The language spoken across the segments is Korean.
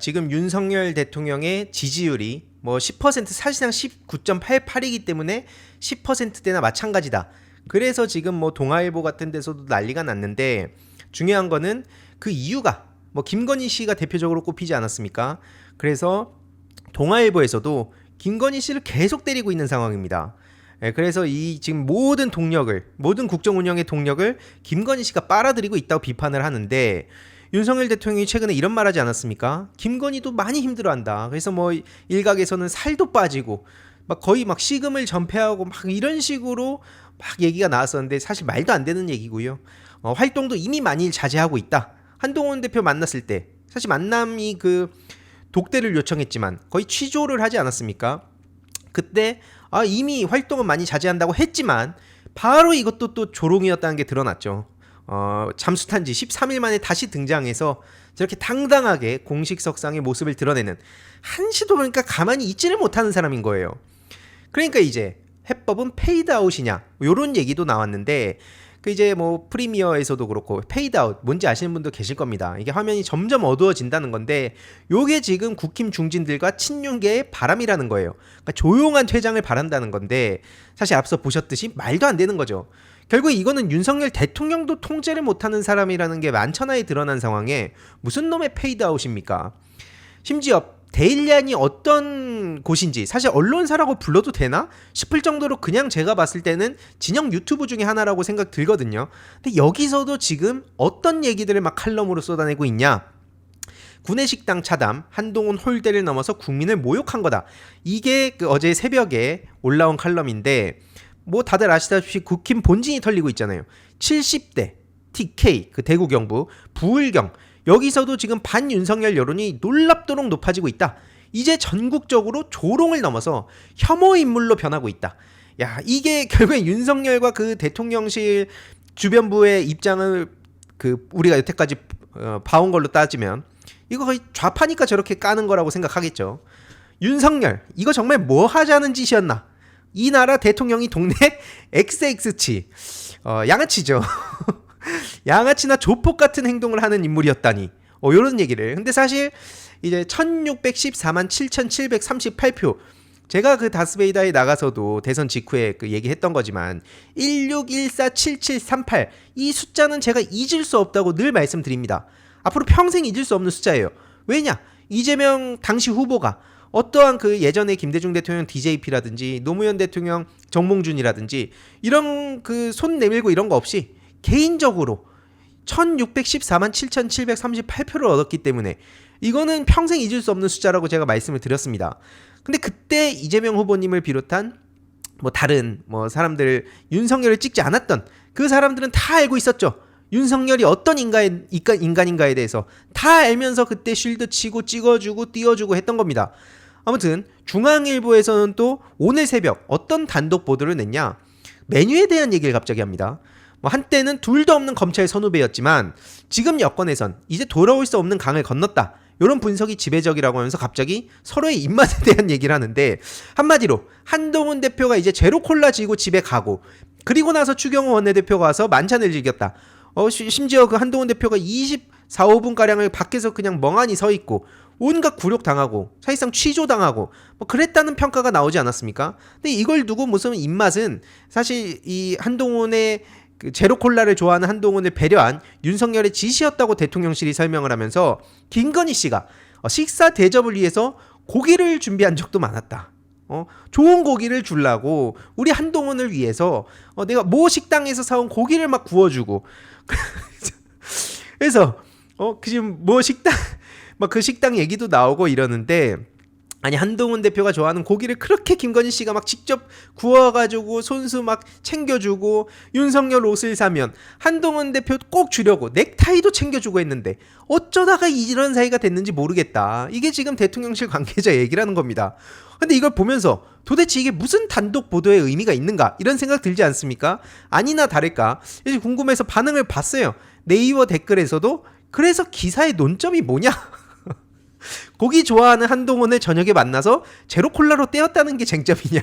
지금 윤석열 대통령의 지지율이 뭐 10% 사실상 19.88이기 때문에 10%대나 마찬가지다. 그래서 지금 뭐 동아일보 같은 데서도 난리가 났는데 중요한 거는 그 이유가 뭐 김건희 씨가 대표적으로 꼽히지 않았습니까? 그래서 동아일보에서도 김건희 씨를 계속 때리고 있는 상황입니다. 그래서 이 지금 모든 국정 운영의 동력을 김건희 씨가 빨아들이고 있다고 비판을 하는데 윤석열 대통령이 최근에 이런 말 하지 않았습니까? 김건희도 많이 힘들어한다. 그래서 뭐 일각에서는 살도 빠지고 막 거의 막 식음을 전폐하고 막 이런 식으로 막 얘기가 나왔었는데 사실 말도 안 되는 얘기고요. 활동도 이미 많이 자제하고 있다. 한동훈 대표 만났을 때 사실 만남이 그 독대를 요청했지만 거의 취조를 하지 않았습니까? 그때 이미 활동은 많이 자제한다고 했지만 바로 이것도 또 조롱이었다는 게 드러났죠. 잠수탄 지 13일 만에 다시 등장해서 저렇게 당당하게 공식석상의 모습을 드러내는 한시도 그러니까 가만히 있지를 못하는 사람인 거예요. 그러니까 이제 해법은 페이드아웃이냐 요런 얘기도 나왔는데 그 이제 뭐 프리미어에서도 그렇고 페이드아웃 뭔지 아시는 분도 계실 겁니다. 이게 화면이 점점 어두워진다는 건데 요게 지금 국힘 중진들과 친윤계의 바람이라는 거예요. 그러니까 조용한 퇴장을 바란다는 건데 사실 앞서 보셨듯이 말도 안 되는 거죠. 결국 이거는 윤석열 대통령도 통제를 못하는 사람이라는 게 만천하에 드러난 상황에 무슨 놈의 페이드아웃입니까? 심지어 데일리안이 어떤 곳인지 사실 언론사라고 불러도 되나 싶을 정도로 그냥 제가 봤을 때는 진영 유튜브 중에 하나라고 생각 들거든요. 근데 여기서도 지금 어떤 얘기들을 막 칼럼으로 쏟아내고 있냐? 구내식당 차담, 한동훈 홀대를 넘어서 국민을 모욕한 거다. 이게 그 어제 새벽에 올라온 칼럼인데 뭐 다들 아시다시피 국힘 본진이 털리고 있잖아요. 70대 TK 그 대구 경북 부울경 여기서도 지금 반윤석열 여론이 놀랍도록 높아지고 있다. 이제 전국적으로 조롱을 넘어서 혐오 인물로 변하고 있다. 야, 이게 결국에 윤석열과 그 대통령실 주변부의 입장을 그 우리가 여태까지 봐온 걸로 따지면 이거 거의 좌파니까 저렇게 까는 거라고 생각하겠죠. 윤석열 이거 정말 뭐 하자는 짓이었나? 이 나라 대통령이 동네 XX치 양아치죠. 양아치나 조폭 같은 행동을 하는 인물이었다니 요런 얘기를. 근데 사실 이제 1614만 7738표 제가 그 다스베이다에 나가서도 대선 직후에 그 얘기했던 거지만 16147738 이 숫자는 제가 잊을 수 없다고 늘 말씀드립니다. 앞으로 평생 잊을 수 없는 숫자예요. 왜냐? 이재명 당시 후보가 어떠한 그 예전에 김대중 대통령 DJP라든지 노무현 대통령 정몽준이라든지 이런 그 손 내밀고 이런 거 없이 개인적으로 1614만 7738표를 얻었기 때문에 이거는 평생 잊을 수 없는 숫자라고 제가 말씀을 드렸습니다. 근데 그때 이재명 후보님을 비롯한 뭐 다른 뭐 사람들 윤석열을 찍지 않았던 그 사람들은 다 알고 있었죠. 윤석열이 어떤 인간인가에 대해서 다 알면서 그때 쉴드 치고 찍어주고 띄워주고 했던 겁니다. 아무튼 중앙일보에서는 또 오늘 새벽 어떤 단독 보도를 냈냐? 메뉴에 대한 얘기를 갑자기 합니다. 뭐 한때는 둘도 없는 검찰 선후배였지만 지금 여권에선 이제 돌아올 수 없는 강을 건넜다. 이런 분석이 지배적이라고 하면서 갑자기 서로의 입맛에 대한 얘기를 하는데 한마디로 한동훈 대표가 이제 제로 콜라 지고 집에 가고 그리고 나서 추경호 원내대표가 와서 만찬을 즐겼다. 심지어 그 한동훈 대표가 24, 5분가량을 밖에서 그냥 멍하니 서 있고 온갖 굴욕 당하고 사실상 취조 당하고 뭐 그랬다는 평가가 나오지 않았습니까? 근데 이걸 두고 무슨 입맛은 사실 이 한동훈의 그 제로콜라를 좋아하는 한동훈을 배려한 윤석열의 지시였다고 대통령실이 설명을 하면서 김건희 씨가 식사 대접을 위해서 고기를 준비한 적도 많았다. 좋은 고기를 주려고 우리 한동훈을 위해서 내가 모 식당에서 사온 고기를 막 구워주고 그래서 지금 뭐 식당 막 그 식당 얘기도 나오고 이러는데 아니 한동훈 대표가 좋아하는 고기를 그렇게 김건희 씨가 막 직접 구워가지고 손수 막 챙겨주고 윤석열 옷을 사면 한동훈 대표 꼭 주려고 넥타이도 챙겨주고 했는데 어쩌다가 이런 사이가 됐는지 모르겠다. 이게 지금 대통령실 관계자 얘기라는 겁니다. 근데 이걸 보면서 도대체 이게 무슨 단독 보도의 의미가 있는가 이런 생각 들지 않습니까? 아니나 다를까 이제 궁금해서 반응을 봤어요. 네이버 댓글에서도 그래서 기사의 논점이 뭐냐? 고기 좋아하는 한동훈을 저녁에 만나서 제로콜라로 떼었다는 게 쟁점이냐.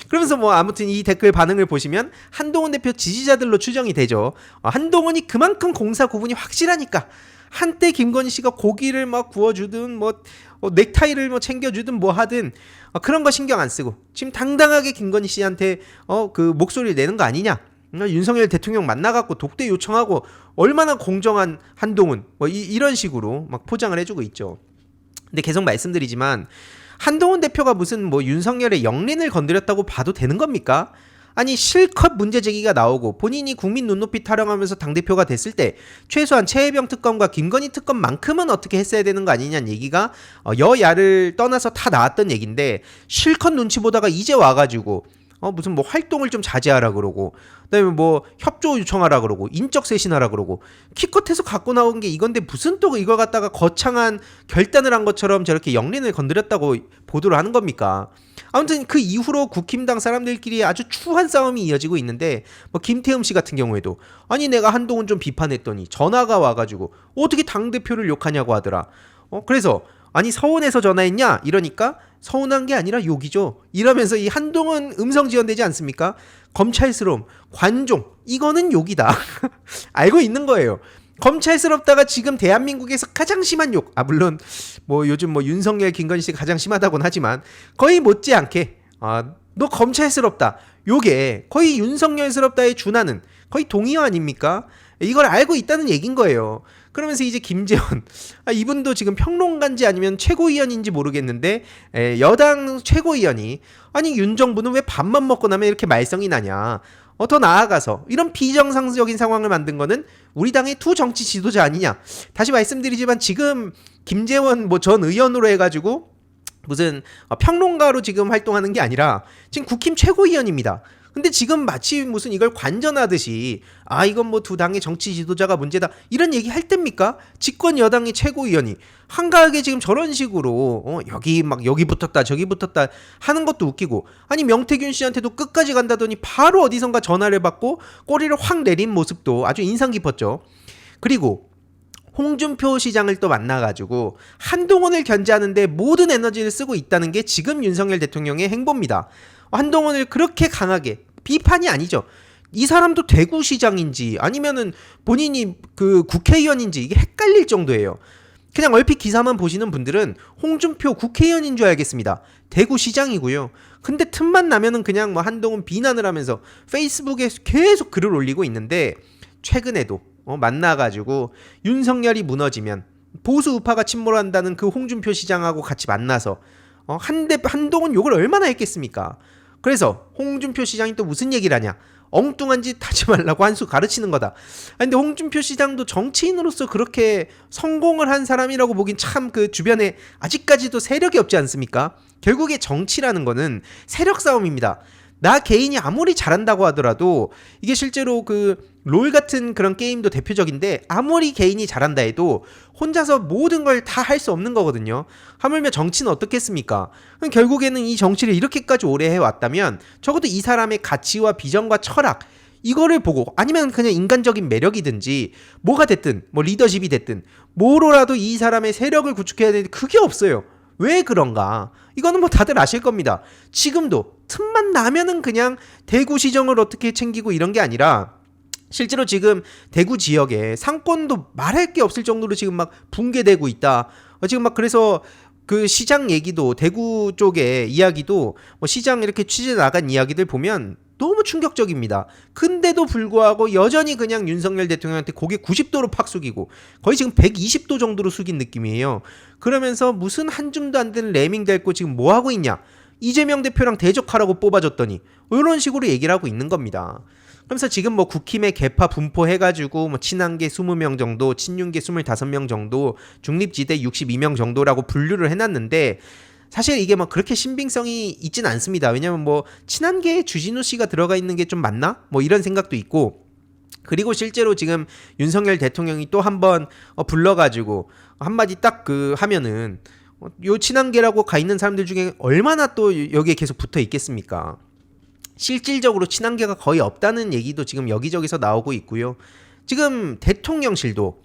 그러면서 뭐 아무튼 이 댓글 반응을 보시면 한동훈 대표 지지자들로 추정이 되죠. 한동훈이 그만큼 공사 구분이 확실하니까 한때 김건희 씨가 고기를 막 구워주든 뭐 넥타이를 뭐 챙겨주든 뭐 하든 그런 거 신경 안 쓰고 지금 당당하게 김건희 씨한테 그 목소리를 내는 거 아니냐. 윤석열 대통령 만나갖고 독대 요청하고 얼마나 공정한 한동훈 뭐 이런 식으로 막 포장을 해주고 있죠. 근데 계속 말씀드리지만 한동훈 대표가 무슨 뭐 윤석열의 영린을 건드렸다고 봐도 되는 겁니까? 아니 실컷 문제 제기가 나오고 본인이 국민 눈높이 타령하면서 당대표가 됐을 때 최소한 최혜병 특검과 김건희 특검만큼은 어떻게 했어야 되는 거 아니냐는 얘기가 여야를 떠나서 다 나왔던 얘기인데 실컷 눈치 보다가 이제 와가지고 무슨 뭐 활동을 좀 자제하라 그러고 그다음에 뭐 협조 요청하라 그러고 인적 쇄신하라 그러고 키컷해서 갖고 나온 게 이건데 무슨 또 이걸 갖다가 거창한 결단을 한 것처럼 저렇게 영린을 건드렸다고 보도를 하는 겁니까? 아무튼 그 이후로 국힘당 사람들끼리 아주 추한 싸움이 이어지고 있는데 뭐 김태흠 씨 같은 경우에도 아니 내가 한동훈 좀 비판했더니 전화가 와가지고 어떻게 당대표를 욕하냐고 하더라. 그래서 아니 서운해서 전화했냐? 이러니까 서운한 게 아니라 욕이죠. 이러면서 이 한동훈 음성 지원되지 않습니까? 검찰스러움, 관종, 이거는 욕이다. 알고 있는 거예요. 검찰스럽다가 지금 대한민국에서 가장 심한 욕. 물론 뭐 요즘 뭐 윤석열, 김건희 씨가 가장 심하다고는 하지만 거의 못지않게 너 검찰스럽다. 요게 거의 윤석열스럽다에 준하는 거의 동의어 아닙니까? 이걸 알고 있다는 얘긴 거예요. 그러면서 이제 김재원 이분도 지금 평론가인지 아니면 최고위원인지 모르겠는데 여당 최고위원이 아니 윤 정부는 왜 밥만 먹고 나면 이렇게 말썽이 나냐. 더 나아가서 이런 비정상적인 상황을 만든 거는 우리 당의 투 정치 지도자 아니냐. 다시 말씀드리지만 지금 김재원 뭐 전 의원으로 해가지고 무슨 평론가로 지금 활동하는 게 아니라 지금 국힘 최고위원입니다. 근데 지금 마치 무슨 이걸 관전하듯이 이건 뭐 두 당의 정치 지도자가 문제다 이런 얘기 할 때입니까? 집권 여당의 최고위원이 한가하게 지금 저런 식으로 여기 붙었다 저기 붙었다 하는 것도 웃기고 아니 명태균 씨한테도 끝까지 간다더니 바로 어디선가 전화를 받고 꼬리를 확 내린 모습도 아주 인상 깊었죠. 그리고 홍준표 시장을 또 만나가지고 한동훈을 견제하는데 모든 에너지를 쓰고 있다는 게 지금 윤석열 대통령의 행보입니다. 한동훈을 그렇게 강하게 비판이 아니죠. 이 사람도 대구시장인지 아니면은 본인이 그 국회의원인지 이게 헷갈릴 정도예요. 그냥 얼핏 기사만 보시는 분들은 홍준표 국회의원인 줄 알겠습니다. 대구시장이고요. 근데 틈만 나면은 그냥 뭐 한동훈 비난을 하면서 페이스북에 계속 글을 올리고 있는데 최근에도 만나가지고 윤석열이 무너지면 보수 우파가 침몰한다는 그 홍준표 시장하고 같이 만나서 한동훈 욕을 얼마나 했겠습니까? 그래서 홍준표 시장이 또 무슨 얘기를 하냐? 엉뚱한 짓 하지 말라고 한 수 가르치는 거다. 근데 홍준표 시장도 정치인으로서 그렇게 성공을 한 사람이라고 보긴 참 그 주변에 아직까지도 세력이 없지 않습니까? 결국에 정치라는 거는 세력 싸움입니다. 나 개인이 아무리 잘한다고 하더라도 이게 실제로 그 롤 같은 그런 게임도 대표적인데 아무리 개인이 잘한다 해도 혼자서 모든 걸 다 할 수 없는 거거든요. 하물며 정치는 어떻겠습니까? 결국에는 이 정치를 이렇게까지 오래 해왔다면 적어도 이 사람의 가치와 비전과 철학 이거를 보고 아니면 그냥 인간적인 매력이든지 뭐가 됐든 뭐 리더십이 됐든 뭐로라도 이 사람의 세력을 구축해야 되는데 그게 없어요. 왜 그런가? 이거는 뭐 다들 아실 겁니다. 지금도 틈만 나면은 그냥 대구시정을 어떻게 챙기고 이런 게 아니라 실제로 지금 대구 지역에 상권도 말할 게 없을 정도로 지금 막 붕괴되고 있다. 지금 막 그래서 그 시장 얘기도 대구 쪽의 이야기도 뭐 시장 이렇게 취재 나간 이야기들 보면 너무 충격적입니다. 근데도 불구하고 여전히 그냥 윤석열 대통령한테 고개 90도로 팍 숙이고 거의 지금 120도 정도로 숙인 느낌이에요. 그러면서 무슨 한 줌도 안 되는 레밍 닳고 지금 뭐 하고 있냐? 이재명 대표랑 대적하라고 뽑아줬더니 이런 식으로 얘기를 하고 있는 겁니다. 그러면서 지금 뭐 국힘의 개파 분포해가지고 뭐 친한계 20명 정도, 친윤계 25명 정도, 중립지대 62명 정도라고 분류를 해놨는데 사실 이게 막 그렇게 신빙성이 있진 않습니다. 왜냐면 뭐 친한계에 주진우 씨가 들어가 있는 게 좀 맞나? 뭐 이런 생각도 있고 그리고 실제로 지금 윤석열 대통령이 또 한번 불러가지고 한마디 딱 그 하면은 요 친한계라고 가 있는 사람들 중에 얼마나 또 여기에 계속 붙어 있겠습니까? 실질적으로 친한계가 거의 없다는 얘기도 지금 여기저기서 나오고 있고요. 지금 대통령실도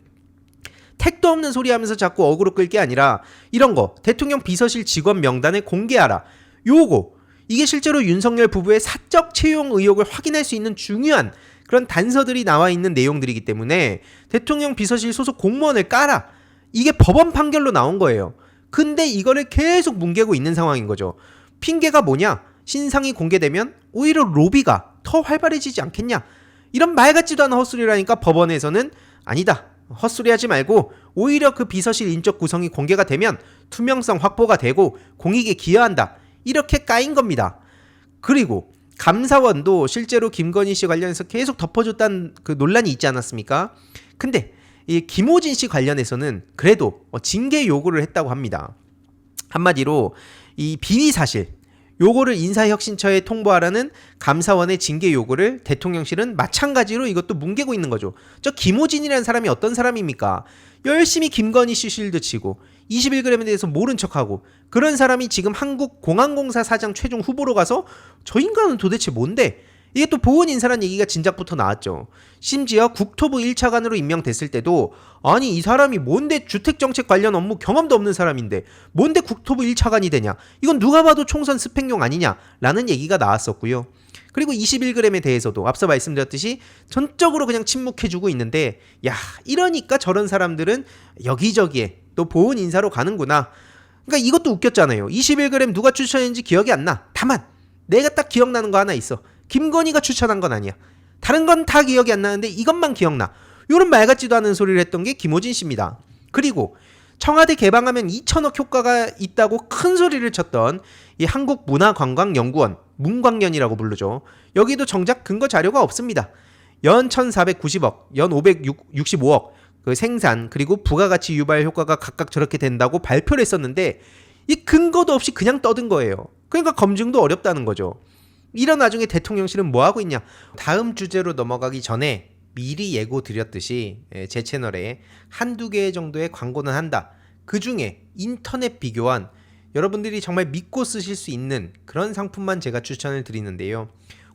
택도 없는 소리 하면서 자꾸 어그로 끌 게 아니라 이런 거 대통령 비서실 직원 명단을 공개하라. 요거 이게 실제로 윤석열 부부의 사적 채용 의혹을 확인할 수 있는 중요한 그런 단서들이 나와 있는 내용들이기 때문에 대통령 비서실 소속 공무원을 까라. 이게 법원 판결로 나온 거예요. 근데 이거를 계속 뭉개고 있는 상황인 거죠. 핑계가 뭐냐? 신상이 공개되면 오히려 로비가 더 활발해지지 않겠냐? 이런 말 같지도 않은 헛소리라니까 법원에서는 아니다. 헛소리하지 말고 오히려 그 비서실 인적 구성이 공개가 되면 투명성 확보가 되고 공익에 기여한다. 이렇게 까인 겁니다. 그리고 감사원도 실제로 김건희 씨 관련해서 계속 덮어줬다는 그 논란이 있지 않았습니까? 근데 이 김호진 씨 관련해서는 그래도 징계 요구를 했다고 합니다. 한마디로 이 비위 사실 요거를 인사혁신처에 통보하라는 감사원의 징계 요구를 대통령실은 마찬가지로 이것도 뭉개고 있는 거죠. 저 김호진이라는 사람이 어떤 사람입니까? 열심히 김건희 씨 실드 치고 21g에 대해서 모른 척하고 그런 사람이 지금 한국공항공사 사장 최종 후보로 가서 저 인간은 도대체 뭔데? 이게 또 보훈 인사란 얘기가 진작부터 나왔죠. 심지어 국토부 1차관으로 임명됐을 때도 아니 이 사람이 뭔데 주택정책 관련 업무 경험도 없는 사람인데 뭔데 국토부 1차관이 되냐, 이건 누가 봐도 총선 스펙용 아니냐 라는 얘기가 나왔었고요. 그리고 21g에 대해서도 앞서 말씀드렸듯이 전적으로 그냥 침묵해주고 있는데, 야 이러니까 저런 사람들은 여기저기에 또 보훈 인사로 가는구나. 그러니까 이것도 웃겼잖아요. 21g 누가 추천했는지 기억이 안 나. 다만 내가 딱 기억나는 거 하나 있어. 김건희가 추천한 건 아니야. 다른 건 다 기억이 안 나는데 이것만 기억나. 요런 말 같지도 않은 소리를 했던 게 김호진 씨입니다. 그리고 청와대 개방하면 2천억 효과가 있다고 큰 소리를 쳤던 이 한국문화관광연구원, 문광연이라고 부르죠. 여기도 정작 근거 자료가 없습니다. 연 1,490억, 연 565억 그 생산 그리고 부가가치 유발 효과가 각각 저렇게 된다고 발표를 했었는데 이 근거도 없이 그냥 떠든 거예요. 그러니까 검증도 어렵다는 거죠. 이런 와중에 대통령실은 뭐하고 있냐? 다음 주제로 넘어가기 전에 미리 예고 드렸듯이 제 채널에 한두 개 정도의 광고는 한다. 그 중에 인터넷 비교한 여러분들이 정말 믿고 쓰실 수 있는 그런 상품만 제가 추천을 드리는데요.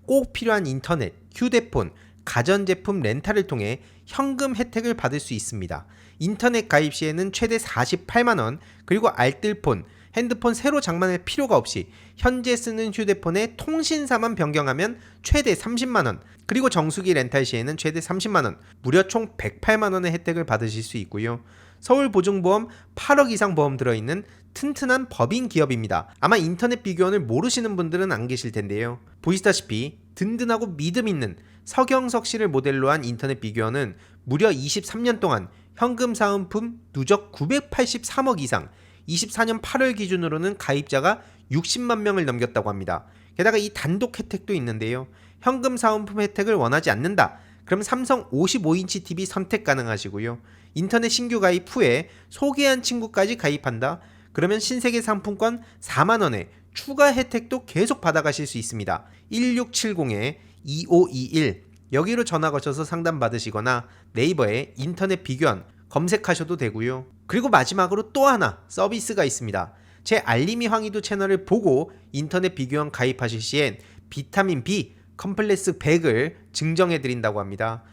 꼭 필요한 인터넷, 휴대폰, 가전제품 렌탈을 통해 현금 혜택을 받을 수 있습니다. 인터넷 가입 시에는 최대 48만원, 그리고 알뜰폰, 핸드폰 새로 장만할 필요가 없이 현재 쓰는 휴대폰의 통신사만 변경하면 최대 30만원, 그리고 정수기 렌탈 시에는 최대 30만원, 무려 총 108만원의 혜택을 받으실 수 있고요. 서울보증보험 8억 이상 보험 들어있는 튼튼한 법인 기업입니다. 아마 인터넷 비교원을 모르시는 분들은 안 계실 텐데요. 보시다시피 든든하고 믿음 있는 서경석 씨를 모델로 한 인터넷 비교원은 무려 23년 동안 현금 사은품 누적 983억 이상, 24년 8월 기준으로는 가입자가 60만 명을 넘겼다고 합니다. 게다가 이 단독 혜택도 있는데요. 현금 사은품 혜택을 원하지 않는다. 그럼 삼성 55인치 TV 선택 가능하시고요. 인터넷 신규 가입 후에 소개한 친구까지 가입한다. 그러면 신세계 상품권 4만원에 추가 혜택도 계속 받아가실 수 있습니다. 1670-2521 여기로 전화 거셔서 상담 받으시거나 네이버에 인터넷 비교원 검색하셔도 되고요. 그리고 마지막으로 또 하나 서비스가 있습니다. 제 알림이 황희도 채널을 보고 인터넷 비교원 가입하실 시엔 비타민 B 컴플렉스 100을 증정해드린다고 합니다.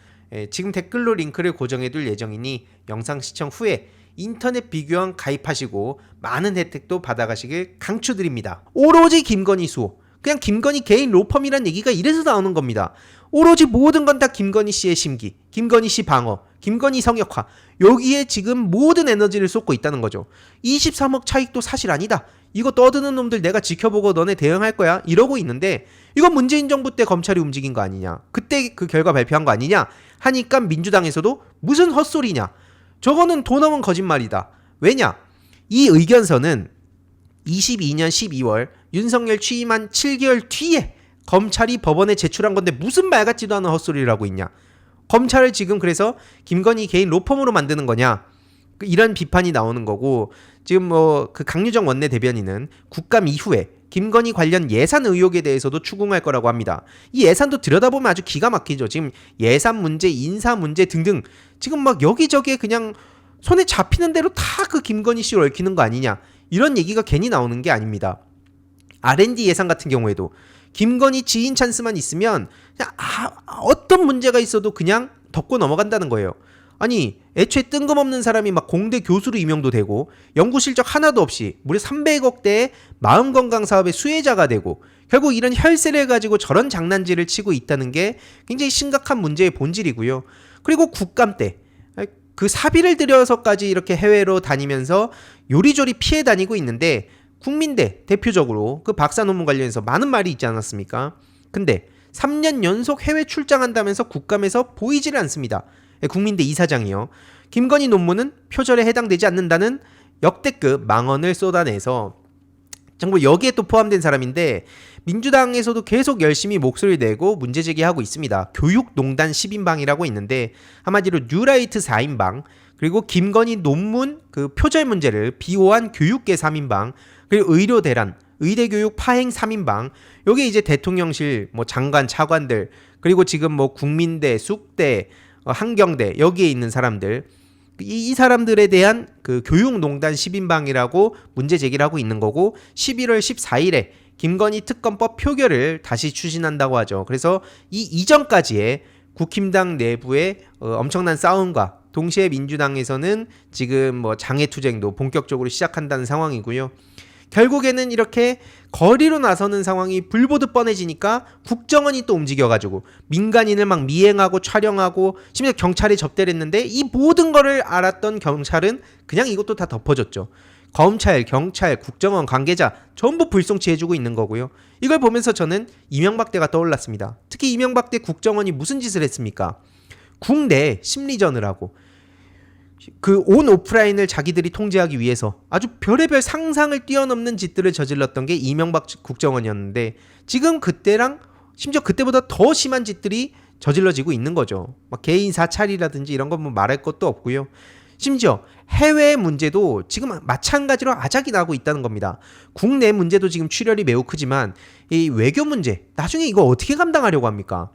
지금 댓글로 링크를 고정해둘 예정이니 영상 시청 후에 인터넷 비교원 가입하시고 많은 혜택도 받아가시길 강추드립니다. 오로지 김건희 수호, 그냥 김건희 개인 로펌이란 얘기가 이래서 나오는 겁니다. 오로지 모든 건 다 김건희 씨의 심기, 김건희 씨 방어, 김건희 성역화, 여기에 지금 모든 에너지를 쏟고 있다는 거죠. 23억 차익도 사실 아니다. 이거 떠드는 놈들 내가 지켜보고 너네 대응할 거야 이러고 있는데, 이건 문재인 정부 때 검찰이 움직인 거 아니냐, 그때 그 결과 발표한 거 아니냐 하니까 민주당에서도 무슨 헛소리냐, 저거는 돈 없는 거짓말이다. 왜냐? 이 의견서는 22년 12월 윤석열 취임한 7개월 뒤에 검찰이 법원에 제출한 건데 무슨 말 같지도 않은 헛소리를 하고 있냐. 검찰을 지금 그래서 김건희 개인 로펌으로 만드는 거냐, 이런 비판이 나오는 거고, 지금 그 강유정 원내대변인은 국감 이후에 김건희 관련 예산 의혹에 대해서도 추궁할 거라고 합니다. 이 예산도 들여다보면 아주 기가 막히죠. 지금 예산 문제, 인사 문제 등등 지금 막 여기저기에 그냥 손에 잡히는 대로 다 그 김건희 씨를 얽히는 거 아니냐, 이런 얘기가 괜히 나오는 게 아닙니다. R&D 예산 같은 경우에도 김건희 지인 찬스만 있으면 그냥 어떤 문제가 있어도 그냥 덮고 넘어간다는 거예요. 아니 애초에 뜬금없는 사람이 막 공대 교수로 임용도 되고 연구 실적 하나도 없이 무려 300억대의 마음건강 사업의 수혜자가 되고 결국 이런 혈세를 가지고 저런 장난질을 치고 있다는 게 굉장히 심각한 문제의 본질이고요. 그리고 국감 때 그 사비를 들여서까지 이렇게 해외로 다니면서 요리조리 피해 다니고 있는데 국민대 대표적으로 그 박사 논문 관련해서 많은 말이 있지 않았습니까? 근데 3년 연속 해외 출장한다면서 국감에서 보이질 않습니다. 국민대 이사장이요. 김건희 논문은 표절에 해당되지 않는다는 역대급 망언을 쏟아내서 정부 여기에 또 포함된 사람인데 민주당에서도 계속 열심히 목소리를 내고 문제 제기하고 있습니다. 교육농단 10인방이라고 있는데 한마디로 뉴라이트 4인방, 그리고 김건희 논문 그 표절 문제를 비호한 교육계 3인방, 그리고 의료 대란, 의대교육 파행 3인방, 요게 이제 대통령실 뭐 장관 차관들, 그리고 지금 뭐 국민대, 쑥대, 한경대 여기에 있는 사람들, 이 사람들에 대한 그 교육농단 10인방이라고 문제 제기를 하고 있는 거고, 11월 14일에 김건희 특검법 표결을 다시 추진한다고 하죠. 그래서 이 이전까지의 국힘당 내부의 엄청난 싸움과 동시에 민주당에서는 지금 뭐 장애투쟁도 본격적으로 시작한다는 상황이고요. 결국에는 이렇게 거리로 나서는 상황이 불보듯 뻔해지니까 국정원이 또 움직여가지고 민간인을 막 미행하고 촬영하고 심지어 경찰에 접대를 했는데, 이 모든 거를 알았던 경찰은 그냥 이것도 다 덮어줬죠. 검찰, 경찰, 국정원 관계자 전부 불송치해주고 있는 거고요. 이걸 보면서 저는 이명박 때가 떠올랐습니다. 특히 이명박 때 국정원이 무슨 짓을 했습니까? 국내 심리전을 하고 그 온 오프라인을 자기들이 통제하기 위해서 아주 별의별 상상을 뛰어넘는 짓들을 저질렀던 게 이명박 국정원이었는데, 지금 그때랑 심지어 그때보다 더 심한 짓들이 저질러지고 있는 거죠. 막 개인 사찰이라든지 이런 건 뭐 말할 것도 없고요. 심지어 해외 문제도 지금 마찬가지로 아작이 나고 있다는 겁니다. 국내 문제도 지금 출혈이 매우 크지만 이 외교 문제, 나중에 이거 어떻게 감당하려고 합니까?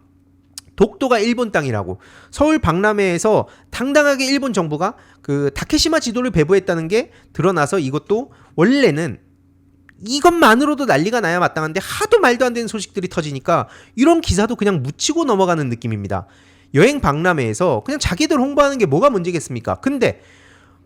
독도가 일본 땅이라고 서울 박람회에서 당당하게 일본 정부가 그 다케시마 지도를 배부했다는 게 드러나서, 이것도 원래는 이것만으로도 난리가 나야 마땅한데 하도 말도 안 되는 소식들이 터지니까 이런 기사도 그냥 묻히고 넘어가는 느낌입니다. 여행 박람회에서 그냥 자기들 홍보하는 게 뭐가 문제겠습니까? 근데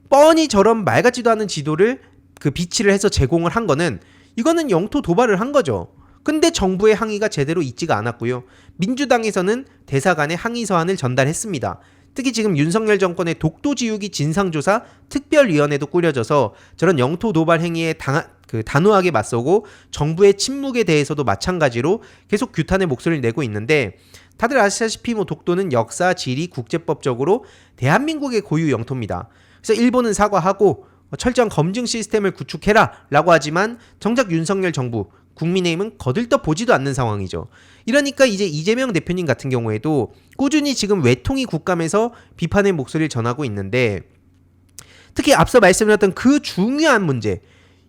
뻔히 저런 말 같지도 않은 지도를 그 비치를 해서 제공을 한 거는, 이거는 영토 도발을 한 거죠. 근데 정부의 항의가 제대로 있지가 않았고요. 민주당에서는 대사관에 항의 서한을 전달했습니다. 특히 지금 윤석열 정권의 독도 지우기 진상조사 특별위원회도 꾸려져서 저런 영토 도발 행위에 단호하게 맞서고 정부의 침묵에 대해서도 마찬가지로 계속 규탄의 목소리를 내고 있는데, 다들 아시다시피 뭐 독도는 역사, 지리, 국제법적으로 대한민국의 고유 영토입니다. 그래서 일본은 사과하고 철저한 검증 시스템을 구축해라 라고 하지만 정작 윤석열 정부, 국민의힘은 거들떠 보지도 않는 상황이죠. 이러니까 이제 이재명 대표님 같은 경우에도 꾸준히 지금 외통위 국감에서 비판의 목소리를 전하고 있는데, 특히 앞서 말씀드렸던 그 중요한 문제,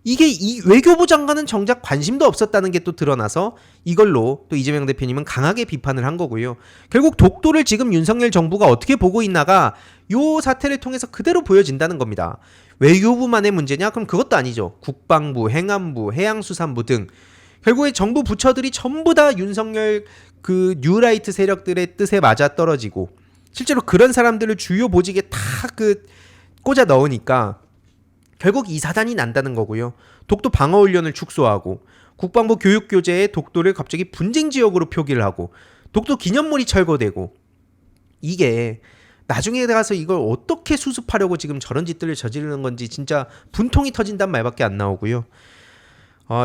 이게 이 외교부 장관은 정작 관심도 없었다는 게 또 드러나서 이걸로 또 이재명 대표님은 강하게 비판을 한 거고요. 결국 독도를 지금 윤석열 정부가 어떻게 보고 있나가 요 사태를 통해서 그대로 보여진다는 겁니다. 외교부만의 문제냐? 그럼 그것도 아니죠. 국방부, 행안부, 해양수산부 등 결국에 정부 부처들이 전부 다 윤석열 그 뉴라이트 세력들의 뜻에 맞아 떨어지고, 실제로 그런 사람들을 주요 보직에 다 그 꽂아 넣으니까 결국 이 사단이 난다는 거고요. 독도 방어훈련을 축소하고 국방부 교육교재에 독도를 갑자기 분쟁 지역으로 표기를 하고 독도 기념물이 철거되고, 이게 나중에 가서 이걸 어떻게 수습하려고 지금 저런 짓들을 저지르는 건지 진짜 분통이 터진단 말밖에 안 나오고요.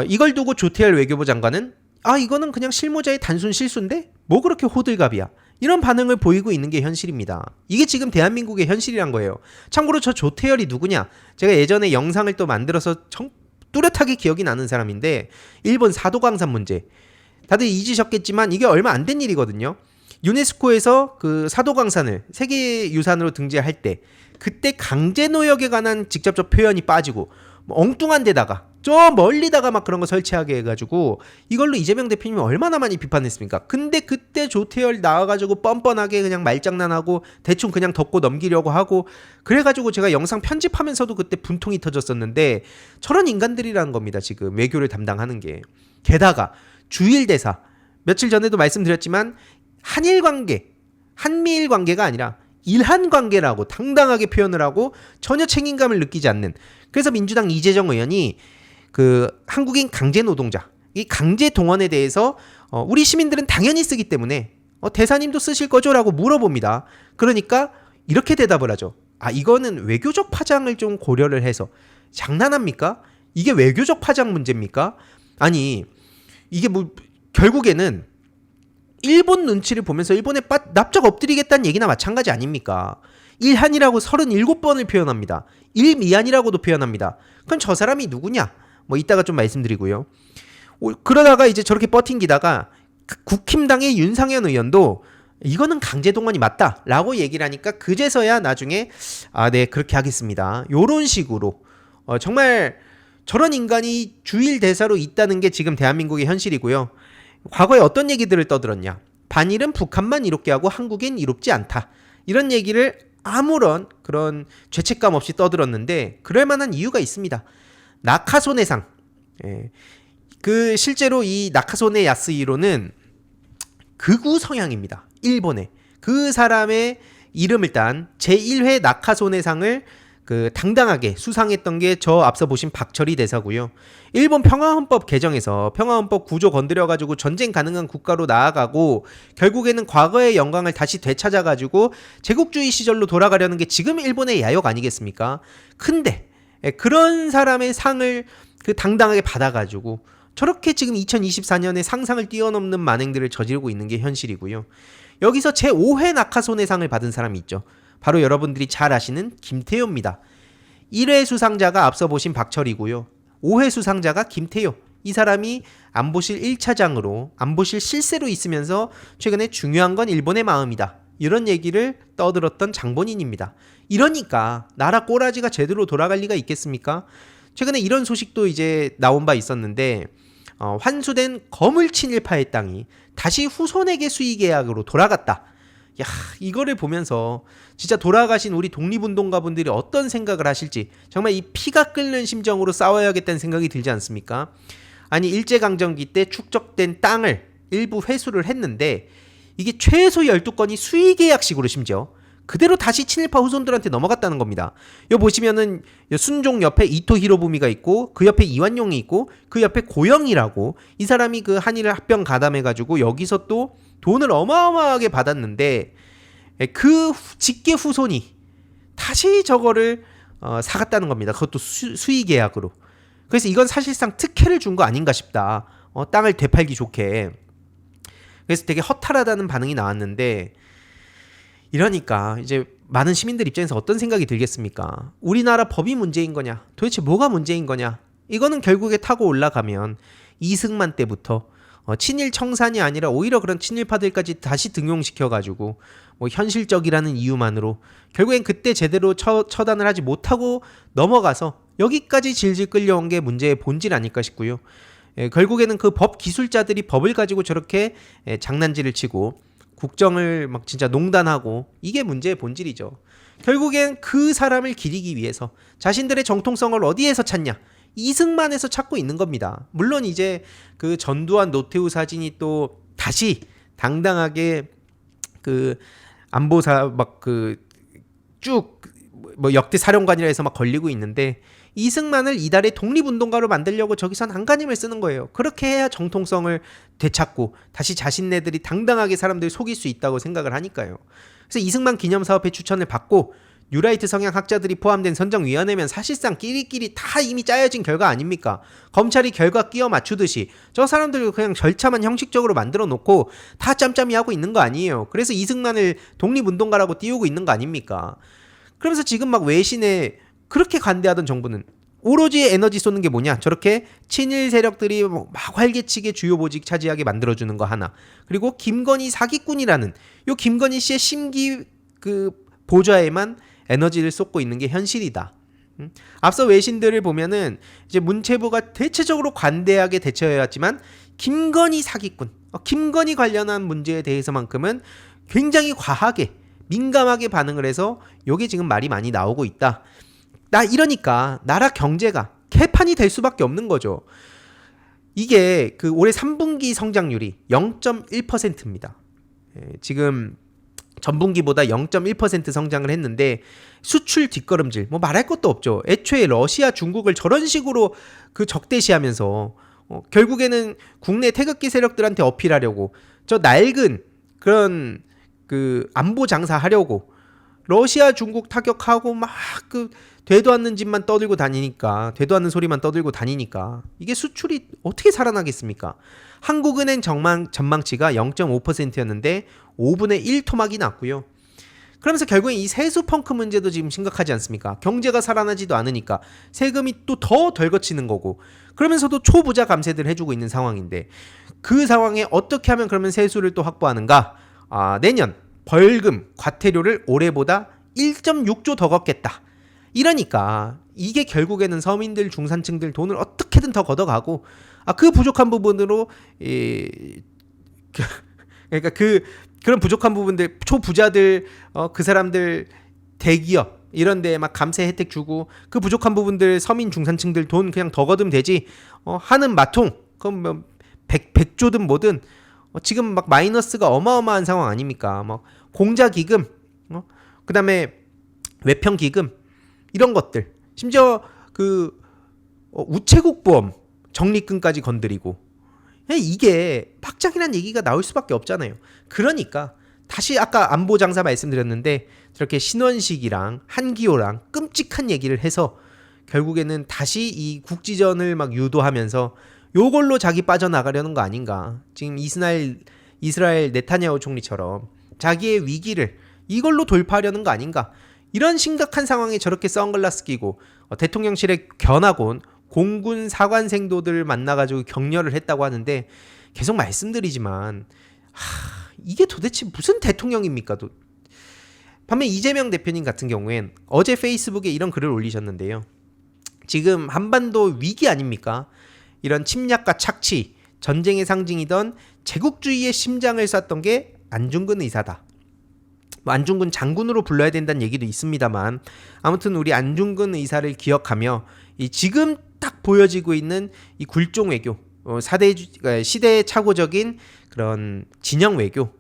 이걸 두고 조태열 외교부 장관은 이거는 그냥 실무자의 단순 실수인데 뭐 그렇게 호들갑이야, 이런 반응을 보이고 있는 게 현실입니다. 이게 지금 대한민국의 현실이란 거예요. 참고로 저 조태열이 누구냐, 제가 예전에 영상을 또 만들어서 뚜렷하게 기억이 나는 사람인데, 일본 사도광산 문제 다들 잊으셨겠지만 이게 얼마 안 된 일이거든요. 유네스코에서 그 사도광산을 세계유산으로 등재할 때 그때 강제노역에 관한 직접적 표현이 빠지고 엉뚱한 데다가 저 멀리다가 막 그런 거 설치하게 해가지고 이걸로 이재명 대표님이 얼마나 많이 비판했습니까? 근데 그때 조태열 나와가지고 뻔뻔하게 그냥 말장난하고 대충 그냥 덮고 넘기려고 하고 그래가지고 제가 영상 편집하면서도 그때 분통이 터졌었는데, 저런 인간들이라는 겁니다. 지금 외교를 담당하는 게. 게다가 주일대사, 며칠 전에도 말씀드렸지만 한일 관계, 한미일 관계가 아니라 일한 관계라고 당당하게 표현을 하고 전혀 책임감을 느끼지 않는, 그래서 민주당 이재정 의원이 그 한국인 강제 노동자, 이 강제 동원에 대해서 우리 시민들은 당연히 쓰기 때문에 대사님도 쓰실 거죠? 라고 물어봅니다. 그러니까 이렇게 대답을 하죠. 이거는 외교적 파장을 좀 고려를 해서. 장난합니까? 이게 외교적 파장 문제입니까? 아니, 이게 뭐 결국에는 일본 눈치를 보면서 일본에 납작 엎드리겠다는 얘기나 마찬가지 아닙니까? 일한이라고 37번을 표현합니다. 일미한이라고도 표현합니다. 그럼 저 사람이 누구냐? 뭐 이따가 좀 말씀드리고요. 그러다가 이제 저렇게 버팅기다가 국힘당의 윤상현 의원도 이거는 강제동원이 맞다 라고 얘기를 하니까 그제서야 나중에 네 그렇게 하겠습니다. 요런 식으로 정말 저런 인간이 주일 대사로 있다는 게 지금 대한민국의 현실이고요. 과거에 어떤 얘기들을 떠들었냐. 반일은 북한만 이롭게 하고 한국엔 이롭지 않다. 이런 얘기를 아무런 그런 죄책감 없이 떠들었는데 그럴 만한 이유가 있습니다. 나카소네상. 그 실제로 이 나카소네 야스히로는 극우 성향입니다. 일본에. 그 사람의 이름을 딴 제1회 나카소네상을 당당하게 수상했던 게 저 앞서 보신 박철희 대사고요. 일본 평화헌법 개정에서 평화헌법 구조 건드려가지고 전쟁 가능한 국가로 나아가고 결국에는 과거의 영광을 다시 되찾아가지고 제국주의 시절로 돌아가려는 게 지금 일본의 야욕 아니겠습니까? 근데 그런 사람의 상을 당당하게 받아가지고 저렇게 지금 2024년에 상상을 뛰어넘는 만행들을 저지르고 있는 게 현실이고요. 여기서 제5회 나카소네상을 받은 사람이 있죠. 바로 여러분들이 잘 아시는 김태효입니다. 1회 수상자가 앞서 보신 박철이고요. 5회 수상자가 김태효. 이 사람이 안보실 1차장으로 안보실 실세로 있으면서 최근에 중요한 건 일본의 마음이다. 이런 얘기를 떠들었던 장본인입니다. 이러니까 나라 꼬라지가 제대로 돌아갈 리가 있겠습니까? 최근에 이런 소식도 이제 나온 바 있었는데 환수된 거물 친일파의 땅이 다시 후손에게 수의 계약으로 돌아갔다. 야, 이거를 보면서 진짜 돌아가신 우리 독립운동가분들이 어떤 생각을 하실지 정말 이 피가 끓는 심정으로 싸워야겠다는 생각이 들지 않습니까? 아니 일제강점기 때 축적된 땅을 일부 회수를 했는데 이게 최소 12건이 수의계약식으로 심지어 그대로 다시 친일파 후손들한테 넘어갔다는 겁니다. 여기 보시면은 순종 옆에 이토 히로부미가 있고 그 옆에 이완용이 있고 그 옆에 고영이라고 이 사람이 그 한일을 합병 가담해가지고 여기서 또 돈을 어마어마하게 받았는데 그 직계 후손이 다시 저거를 사갔다는 겁니다. 그것도 수의계약으로. 그래서 이건 사실상 특혜를 준 거 아닌가 싶다. 땅을 되팔기 좋게. 그래서 되게 허탈하다는 반응이 나왔는데 이러니까 이제 많은 시민들 입장에서 어떤 생각이 들겠습니까? 우리나라 법이 문제인 거냐? 도대체 뭐가 문제인 거냐? 이거는 결국에 타고 올라가면 이승만 때부터 친일 청산이 아니라 오히려 그런 친일파들까지 다시 등용시켜가지고 뭐 현실적이라는 이유만으로 결국엔 그때 제대로 처단을 하지 못하고 넘어가서 여기까지 질질 끌려온 게 문제의 본질 아닐까 싶고요. 결국에는 그 법 기술자들이 법을 가지고 저렇게 장난질을 치고 국정을 막 진짜 농단하고 이게 문제의 본질이죠. 결국엔 그 사람을 기리기 위해서 자신들의 정통성을 어디에서 찾냐? 이승만에서 찾고 있는 겁니다. 물론 이제 그 전두환 노태우 사진이 또 다시 당당하게 그 안보사 막 그 쭉 뭐 역대 사령관이라 해서 막 걸리고 있는데 이승만을 이달의 독립운동가로 만들려고 저기선 안간힘을 쓰는 거예요. 그렇게 해야 정통성을 되찾고 다시 자신네들이 당당하게 사람들을 속일 수 있다고 생각을 하니까요. 그래서 이승만 기념사업회 추천을 받고 뉴라이트 성향 학자들이 포함된 선정위원회면 사실상 끼리끼리 다 이미 짜여진 결과 아닙니까? 검찰이 결과 끼워 맞추듯이 저 사람들 그냥 절차만 형식적으로 만들어 놓고 다 짬짬이 하고 있는 거 아니에요. 그래서 이승만을 독립운동가라고 띄우고 있는 거 아닙니까? 그러면서 지금 막 외신에 그렇게 관대하던 정부는 오로지 에너지 쏘는 게 뭐냐? 저렇게 친일 세력들이 막 활개치게 주요 보직 차지하게 만들어주는 거 하나. 그리고 김건희 사기꾼이라는 요 김건희 씨의 심기 그 보좌에만 에너지를 쏟고 있는 게 현실이다. 앞서 외신들을 보면은 이제 문체부가 대체적으로 관대하게 대처해왔지만 김건희 사기꾼, 김건희 관련한 문제에 대해서만큼은 굉장히 과하게 민감하게 반응을 해서 요게 지금 말이 많이 나오고 있다. 이러니까 나라 경제가 개판이 될 수밖에 없는 거죠. 이게 그 올해 3분기 성장률이 0.1%입니다. 지금 전분기보다 0.1% 성장을 했는데 수출 뒷걸음질 뭐 말할 것도 없죠. 애초에 러시아, 중국을 저런 식으로 그 적대시하면서 결국에는 국내 태극기 세력들한테 어필하려고 저 낡은 그런 그 안보 장사하려고 러시아 중국 타격하고 막 그 되도 않는 짓만 떠들고 다니니까, 되도 않는 소리만 떠들고 다니니까 이게 수출이 어떻게 살아나겠습니까? 한국은행 전망치가 0.5%였는데 5분의 1 토막이 났고요. 그러면서 결국엔 이 세수 펑크 문제도 지금 심각하지 않습니까? 경제가 살아나지도 않으니까 세금이 또 더 덜 거치는 거고, 그러면서도 초부자 감세들 해주고 있는 상황인데, 그 상황에 어떻게 하면 그러면 세수를 또 확보하는가? 내년 벌금, 과태료를 올해보다 1.6조 더 걷겠다. 이러니까 이게 결국에는 서민들, 중산층들 돈을 어떻게든 더 걷어가고, 그 부족한 부분으로 그러니까 그런 부족한 부분들, 초부자들, 그 사람들, 대기업 이런 데에 막 감세 혜택 주고, 그 부족한 부분들 서민 중산층들 돈 그냥 더 거두면 되지, 하는 마통 그럼 뭐 100조든 뭐든, 지금 막 마이너스가 어마어마한 상황 아닙니까? 뭐 공자기금, 그다음에 외평기금 이런 것들, 심지어 그 우체국보험 적립금까지 건드리고, 이게 pak장이라는 얘기가 나올 수밖에 없잖아요. 그러니까 다시 아까 안보 장사 말씀드렸는데, 저렇게 신원식이랑 한기호랑 끔찍한 얘기를 해서 결국에는 다시 이 국지전을 막 유도하면서 요걸로 자기 빠져나가려는 거 아닌가. 지금 이스라엘 네타냐후 총리처럼 자기의 위기를 이걸로 돌파하려는 거 아닌가. 이런 심각한 상황에 저렇게 선글라스 끼고 대통령실에 견학온 공군 사관생도들을 만나가지고 격려를 했다고 하는데, 계속 말씀드리지만 이게 도대체 무슨 대통령입니까? 반면 이재명 대표님 같은 경우엔 어제 페이스북에 이런 글을 올리셨는데요. 지금 한반도 위기 아닙니까? 이런 침략과 착취, 전쟁의 상징이던 제국주의의 심장을 쐈던 게 안중근 의사다. 안중근 장군으로 불러야 된다는 얘기도 있습니다만, 아무튼 우리 안중근 의사를 기억하며 이 지금 딱 보여지고 있는 이 굴종 외교, 시대착오적인 그런 진영 외교,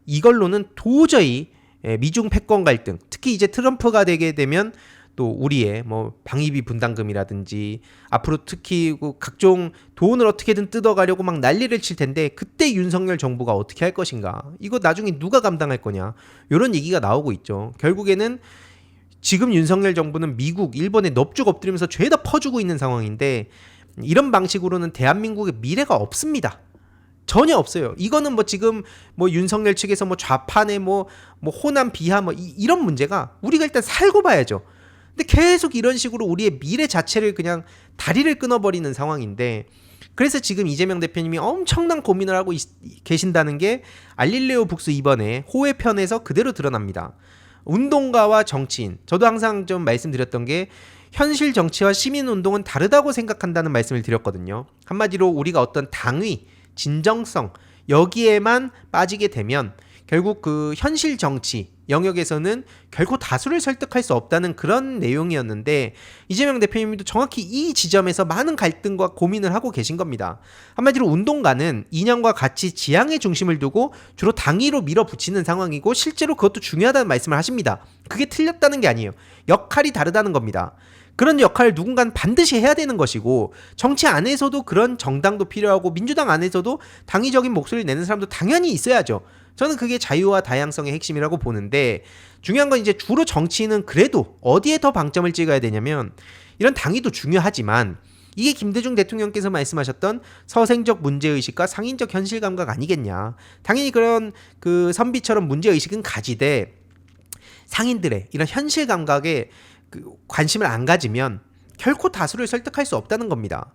이걸로는 도저히 미중 패권 갈등, 특히 이제 트럼프가 되게 되면 또 우리의 뭐 방위비 분담금이라든지 앞으로 특히 각종 돈을 어떻게든 뜯어가려고 막 난리를 칠 텐데, 그때 윤석열 정부가 어떻게 할 것인가, 이거 나중에 누가 감당할 거냐, 이런 얘기가 나오고 있죠. 결국에는 지금 윤석열 정부는 미국, 일본에 넙죽 엎드리면서 죄다 퍼주고 있는 상황인데, 이런 방식으로는 대한민국의 미래가 없습니다. 전혀 없어요. 이거는 뭐 지금 뭐 윤석열 측에서 뭐 좌판에 뭐 호남 비하 뭐 이런 문제가, 우리가 일단 살고 봐야죠. 근데 계속 이런 식으로 우리의 미래 자체를 그냥 다리를 끊어버리는 상황인데, 그래서 지금 이재명 대표님이 엄청난 고민을 하고 계신다는 게 알릴레오 북스 이번에 호외편에서 그대로 드러납니다. 운동가와 정치인, 저도 항상 좀 말씀드렸던 게 현실 정치와 시민운동은 다르다고 생각한다는 말씀을 드렸거든요. 한마디로 우리가 어떤 당위, 진정성, 여기에만 빠지게 되면 결국 그 현실 정치 영역에서는 결코 다수를 설득할 수 없다는 그런 내용이었는데, 이재명 대표님도 정확히 이 지점에서 많은 갈등과 고민을 하고 계신 겁니다. 한마디로 운동가는 이념과 가치, 지향의 중심을 두고 주로 당위로 밀어붙이는 상황이고, 실제로 그것도 중요하다는 말씀을 하십니다. 그게 틀렸다는 게 아니에요. 역할이 다르다는 겁니다. 그런 역할을 누군가는 반드시 해야 되는 것이고, 정치 안에서도 그런 정당도 필요하고, 민주당 안에서도 당위적인 목소리를 내는 사람도 당연히 있어야죠. 저는 그게 자유와 다양성의 핵심이라고 보는데, 중요한 건 이제 주로 정치인은 그래도 어디에 더 방점을 찍어야 되냐면, 이런 당위도 중요하지만 이게 김대중 대통령께서 말씀하셨던 서생적 문제의식과 상인적 현실감각 아니겠냐. 당연히 그런 그 선비처럼 문제의식은 가지되, 상인들의 이런 현실감각에 관심을 안 가지면 결코 다수를 설득할 수 없다는 겁니다.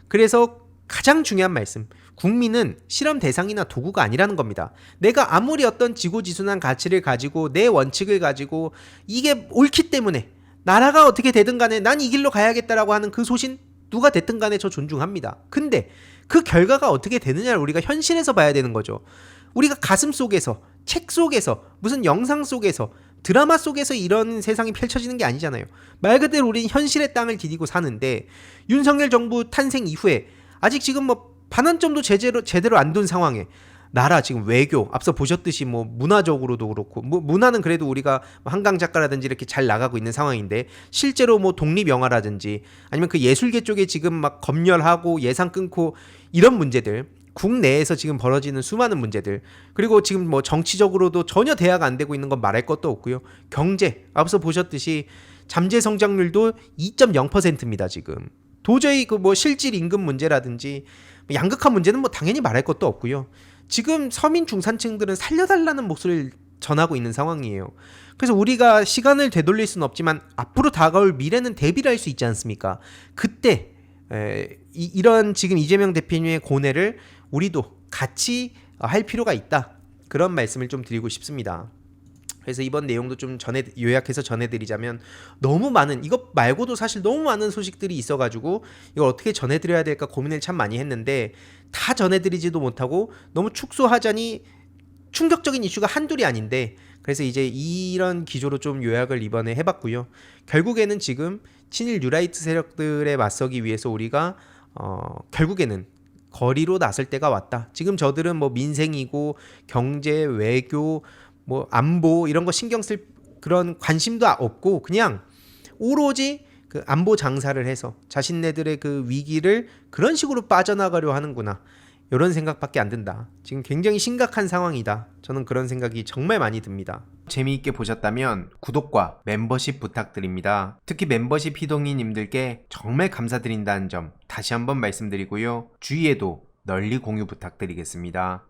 그래서 가장 중요한 말씀, 국민은 실험 대상이나 도구가 아니라는 겁니다. 내가 아무리 어떤 지고지순한 가치를 가지고 내 원칙을 가지고 이게 옳기 때문에 나라가 어떻게 되든 간에 난 이 길로 가야겠다라고 하는 그 소신, 누가 됐든 간에 저 존중합니다. 근데 그 결과가 어떻게 되느냐를 우리가 현실에서 봐야 되는 거죠. 우리가 가슴 속에서, 책 속에서, 무슨 영상 속에서, 드라마 속에서 이런 세상이 펼쳐지는 게 아니잖아요. 말 그대로 우리는 현실의 땅을 디디고 사는데, 윤석열 정부 탄생 이후에 아직 지금 뭐 반환점도 제대로 안 둔 상황에 나라 지금 외교 앞서 보셨듯이 뭐 문화적으로도 그렇고 뭐 문화는 그래도 우리가 한강 작가라든지 이렇게 잘 나가고 있는 상황인데 실제로 뭐 독립 영화라든지 아니면 그 예술계 쪽에 지금 막 검열하고 예산 끊고 이런 문제들 국내에서 지금 벌어지는 수많은 문제들 그리고 지금 뭐 정치적으로도 전혀 대화가 안 되고 있는 건 말할 것도 없고요. 경제 앞서 보셨듯이 잠재 성장률도 2.0%입니다 지금. 도저히 그 뭐 실질 임금 문제라든지 양극화 문제는 뭐 당연히 말할 것도 없고요. 지금 서민 중산층들은 살려달라는 목소리를 전하고 있는 상황이에요. 그래서 우리가 시간을 되돌릴 수는 없지만 앞으로 다가올 미래는 대비를 할 수 있지 않습니까? 그때 이런 지금 이재명 대표님의 고뇌를 우리도 같이 할 필요가 있다. 그런 말씀을 좀 드리고 싶습니다. 그래서 이번 내용도 좀 요약해서 전해드리자면 너무 많은 이것 말고도 사실 너무 많은 소식들이 있어가지고 이걸 어떻게 전해드려야 될까 고민을 참 많이 했는데 다 전해드리지도 못하고 너무 축소하자니 충격적인 이슈가 한둘이 아닌데 그래서 이제 이런 기조로 좀 요약을 이번에 해봤고요. 결국에는 지금 친일 뉴라이트 세력들에 맞서기 위해서 우리가 결국에는 거리로 나설 때가 왔다. 지금 저들은 뭐 민생이고 경제, 외교 뭐 안보 이런 거 신경 쓸 그런 관심도 없고 그냥 오로지 그 안보 장사를 해서 자신네들의 그 위기를 그런 식으로 빠져나가려 하는구나. 이런 생각밖에 안 든다. 지금 굉장히 심각한 상황이다. 저는 그런 생각이 정말 많이 듭니다. 재미있게 보셨다면 구독과 멤버십 부탁드립니다. 특히 멤버십 희동이님들께 정말 감사드린다는 점 다시 한번 말씀드리고요. 주위에도 널리 공유 부탁드리겠습니다.